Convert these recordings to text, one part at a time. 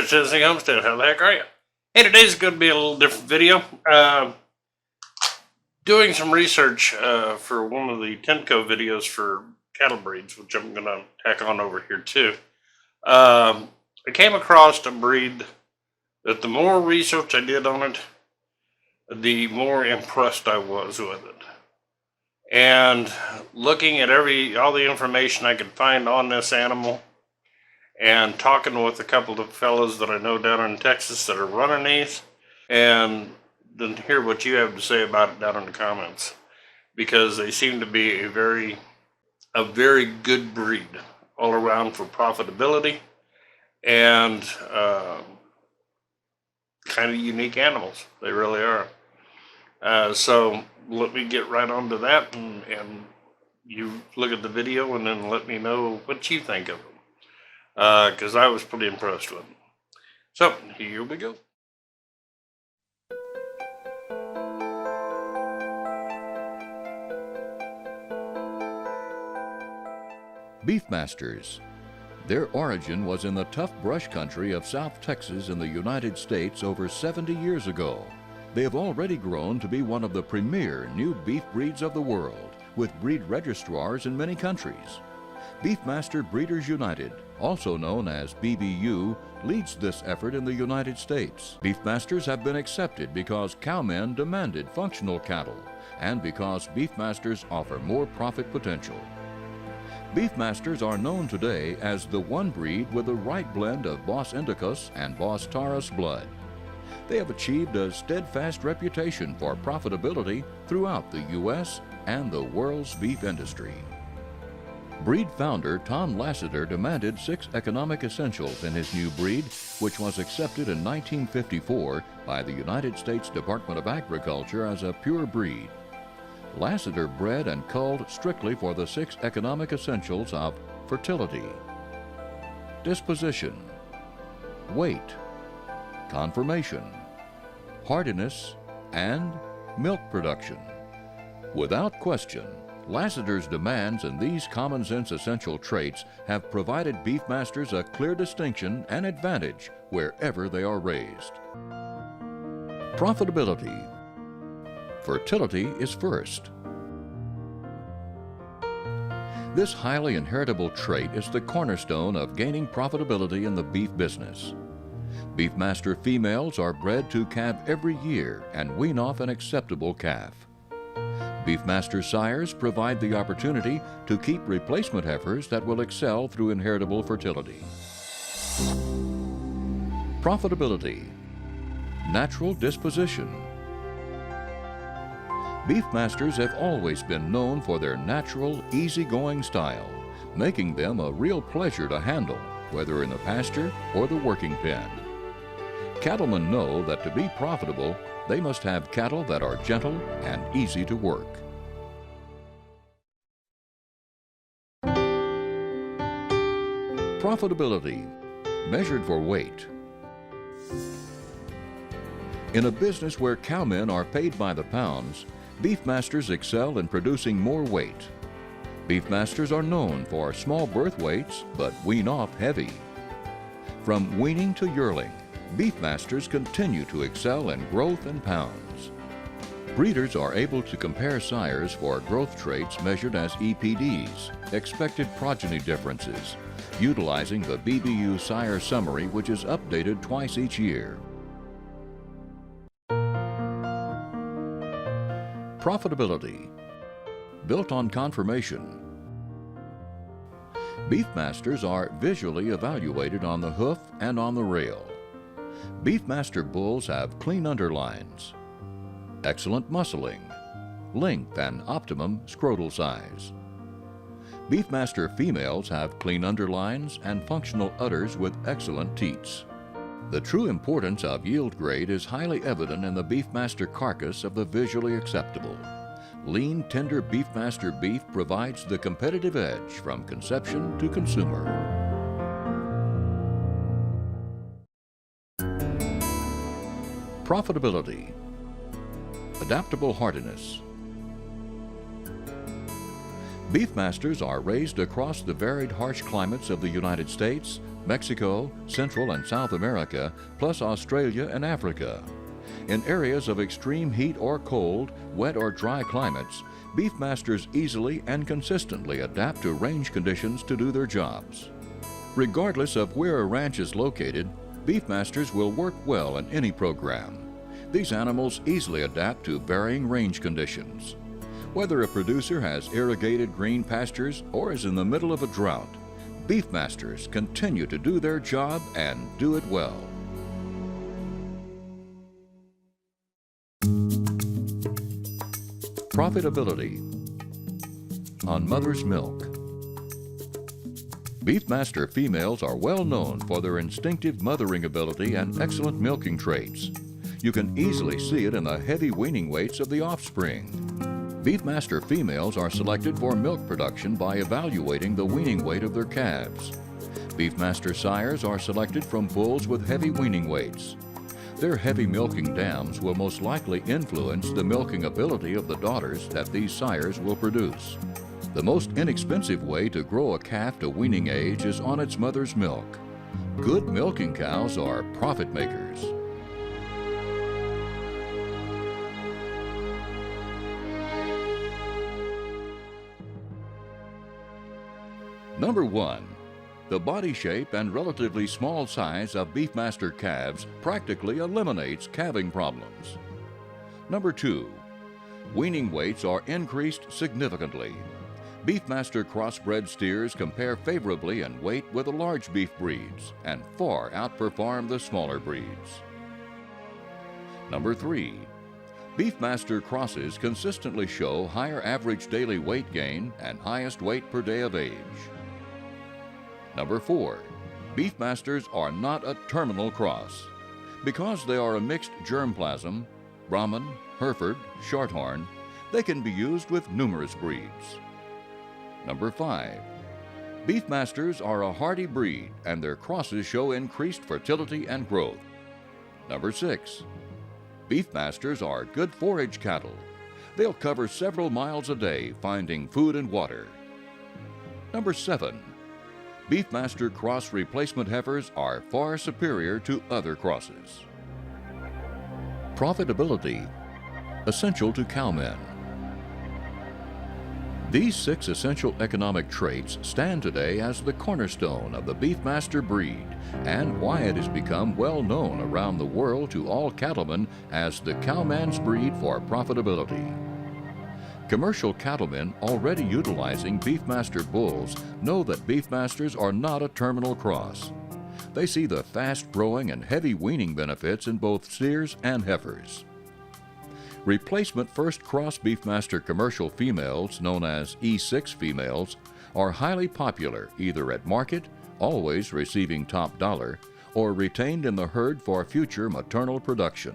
It's Tennessee Homestead. How the heck are you? Hey, today's going to be a little different video. Doing some research for one of the Tenco videos for cattle breeds, which I'm going to tack on over here too. I came across a breed that the more research I did on it, the more impressed I was with it. And looking at all the information I could find on this animal, and talking with a couple of fellows that I know down in Texas that are running these, and then hear what you have to say about it down in the comments, because they seem to be a very good breed all around for profitability and kind of unique animals. They really are. So let me get right on to that, and you look at the video and then let me know what you think of them. Because I was pretty impressed with them. So, here we go. Beefmasters. Their origin was in the tough brush country of South Texas in the United States over 70 years ago. They have already grown to be one of the premier new beef breeds of the world, with breed registrars in many countries. Beefmaster Breeders United, also known as BBU, leads this effort in the United States. Beefmasters have been accepted because cowmen demanded functional cattle and because Beefmasters offer more profit potential. Beefmasters are known today as the one breed with the right blend of Bos Indicus and Bos Taurus blood. They have achieved a steadfast reputation for profitability throughout the U.S. and the world's beef industry. Breed founder Tom Lassiter demanded 6 economic essentials in his new breed, which was accepted in 1954 by the United States Department of Agriculture as a pure breed. Lassiter bred and culled strictly for the 6 economic essentials of fertility, disposition, weight, conformation, hardiness, and milk production. Without question, Lassiter's demands and these common-sense essential traits have provided Beefmasters a clear distinction and advantage wherever they are raised. Profitability. Fertility is first. This highly inheritable trait is the cornerstone of gaining profitability in the beef business. Beefmaster females are bred to calve every year and wean off an acceptable calf. Beefmaster sires provide the opportunity to keep replacement heifers that will excel through inheritable fertility. Profitability. Natural disposition. Beefmasters have always been known for their natural, easygoing style, making them a real pleasure to handle, whether in the pasture or the working pen. Cattlemen know that to be profitable, they must have cattle that are gentle and easy to work. Profitability, measured for weight. In a business where cowmen are paid by the pounds, Beefmasters excel in producing more weight. Beefmasters are known for small birth weights, but wean off heavy. From weaning to yearling, Beefmasters continue to excel in growth in pounds. Breeders are able to compare sires for growth traits measured as EPDs, expected progeny differences, utilizing the BBU sire summary, which is updated twice each year. Profitability, built on conformation. Beefmasters are visually evaluated on the hoof and on the rail. Beefmaster bulls have clean underlines, excellent muscling, length and optimum scrotal size. Beefmaster females have clean underlines and functional udders with excellent teats. The true importance of yield grade is highly evident in the Beefmaster carcass of the visually acceptable. Lean, tender Beefmaster beef provides the competitive edge from conception to consumer. Profitability. Adaptable hardiness. Beefmasters are raised across the varied harsh climates of the United States, Mexico, Central and South America, plus Australia and Africa. In areas of extreme heat or cold, wet or dry climates, Beefmasters easily and consistently adapt to range conditions to do their jobs. Regardless of where a ranch is located, Beefmasters will work well in any program. These animals easily adapt to varying range conditions. Whether a producer has irrigated green pastures or is in the middle of a drought, Beefmasters continue to do their job and do it well. Profitability on mother's milk. Beefmaster females are well known for their instinctive mothering ability and excellent milking traits. You can easily see it in the heavy weaning weights of the offspring. Beefmaster females are selected for milk production by evaluating the weaning weight of their calves. Beefmaster sires are selected from bulls with heavy weaning weights. Their heavy milking dams will most likely influence the milking ability of the daughters that these sires will produce. The most inexpensive way to grow a calf to weaning age is on its mother's milk. Good milking cows are profit makers. Number 1. The body shape and relatively small size of Beefmaster calves practically eliminates calving problems. Number 2. Weaning weights are increased significantly. Beefmaster crossbred steers compare favorably in weight with the large beef breeds and far outperform the smaller breeds. Number 3. Beefmaster crosses consistently show higher average daily weight gain and highest weight per day of age. Number 4. Beefmasters are not a terminal cross. Because they are a mixed germplasm, Brahman, Hereford, Shorthorn, they can be used with numerous breeds. Number 5. Beefmasters are a hardy breed and their crosses show increased fertility and growth. Number 6. Beefmasters are good forage cattle. They'll cover several miles a day finding food and water. Number 7. Beefmaster cross replacement heifers are far superior to other crosses. Profitability, essential to cowmen. These 6 essential economic traits stand today as the cornerstone of the Beefmaster breed and why it has become well known around the world to all cattlemen as the cowman's breed for profitability. Commercial cattlemen already utilizing Beefmaster bulls know that Beefmasters are not a terminal cross. They see the fast-growing and heavy weaning benefits in both steers and heifers. Replacement first cross Beefmaster commercial females, known as E6 females, are highly popular either at market, always receiving top dollar, or retained in the herd for future maternal production.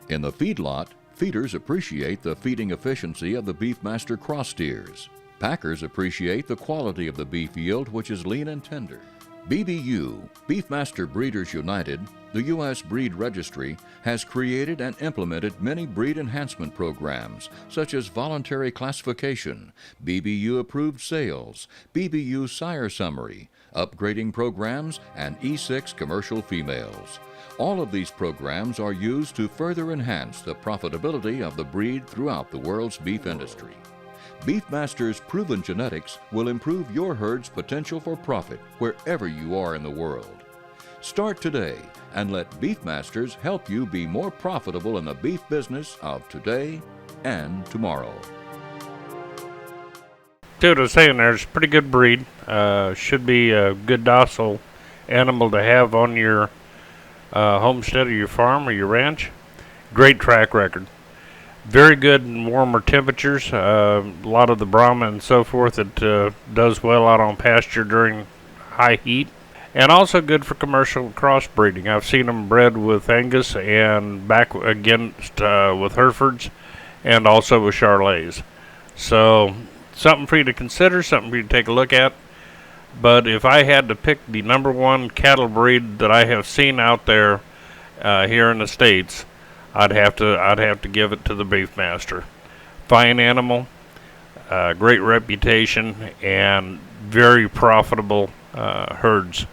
In the feedlot, feeders appreciate the feeding efficiency of the Beefmaster cross steers. Packers appreciate the quality of the beef yield, which is lean and tender. BBU, Beefmaster Breeders United, the U.S. Breed Registry, has created and implemented many breed enhancement programs, such as voluntary classification, BBU-approved sales, BBU sire summary, upgrading programs, and E6 commercial females. All of these programs are used to further enhance the profitability of the breed throughout the world's beef industry. Beefmaster's proven genetics will improve your herd's potential for profit wherever you are in the world. Start today and let Beefmasters help you be more profitable in the beef business of today and tomorrow. See what I was saying there, it's a pretty good breed. Should be a good docile animal to have on your homestead or your farm or your ranch. Great track record. Very good in warmer temperatures. A lot of the Brahma and so forth, it does well out on pasture during high heat. And also good for commercial crossbreeding. I've seen them bred with Angus and back against with Herefords and also with Charolais. So something for you to consider, something for you to take a look at. But if I had to pick the number one cattle breed that I have seen out there here in the States, I'd have to give it to the Beefmaster. Fine animal, great reputation, and very profitable herds.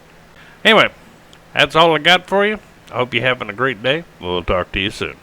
Anyway, that's all I got for you. I hope you're having a great day. We'll talk to you soon.